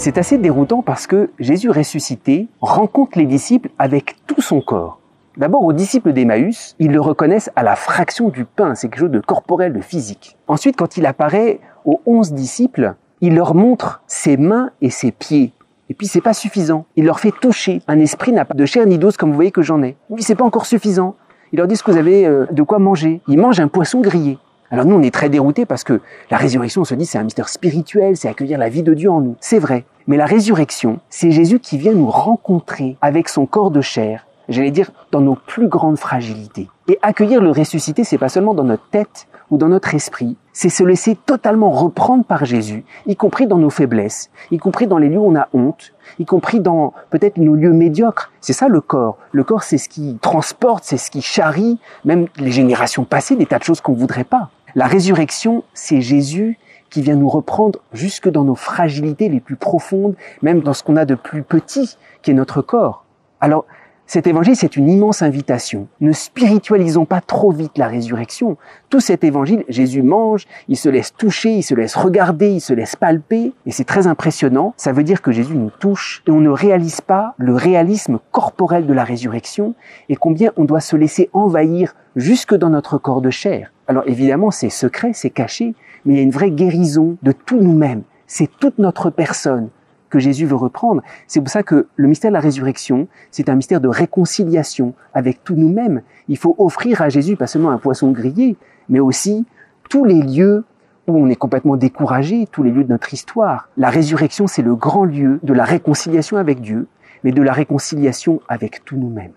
C'est assez déroutant parce que Jésus ressuscité rencontre les disciples avec tout son corps. D'abord, aux disciples d'Emmaüs, ils le reconnaissent à la fraction du pain, c'est quelque chose de corporel, de physique. Ensuite, quand il apparaît aux 11 disciples, il leur montre ses mains et ses pieds. Et puis, c'est pas suffisant. Il leur fait toucher. Un esprit n'a pas de chair ni d'os comme vous voyez que j'en ai. Oui, c'est pas encore suffisant. Il leur dit ce que vous avez de quoi manger. Ils mangent un poisson grillé. Alors nous, on est très déroutés parce que la résurrection, on se dit, c'est un mystère spirituel, c'est accueillir la vie de Dieu en nous. C'est vrai. Mais la résurrection, c'est Jésus qui vient nous rencontrer avec son corps de chair, j'allais dire, dans nos plus grandes fragilités. Et accueillir le ressuscité, c'est pas seulement dans notre tête ou dans notre esprit, c'est se laisser totalement reprendre par Jésus, y compris dans nos faiblesses, y compris dans les lieux où on a honte, y compris dans peut-être nos lieux médiocres. C'est ça le corps. Le corps, c'est ce qui transporte, c'est ce qui charrie, même les générations passées, des tas de choses qu'on voudrait pas. La résurrection, c'est Jésus qui vient nous reprendre jusque dans nos fragilités les plus profondes, même dans ce qu'on a de plus petit, qui est notre corps. Alors, cet évangile, c'est une immense invitation. Ne spiritualisons pas trop vite la résurrection. Tout cet évangile, Jésus mange, il se laisse toucher, il se laisse regarder, il se laisse palper. Et c'est très impressionnant. Ça veut dire que Jésus nous touche et on ne réalise pas le réalisme corporel de la résurrection et combien on doit se laisser envahir jusque dans notre corps de chair. Alors évidemment, c'est secret, c'est caché, mais il y a une vraie guérison de tout nous-mêmes. C'est toute notre personne que Jésus veut reprendre. C'est pour ça que le mystère de la résurrection, c'est un mystère de réconciliation avec tout nous-mêmes. Il faut offrir à Jésus pas seulement un poisson grillé, mais aussi tous les lieux où on est complètement découragé, tous les lieux de notre histoire. La résurrection, c'est le grand lieu de la réconciliation avec Dieu, mais de la réconciliation avec tout nous-mêmes.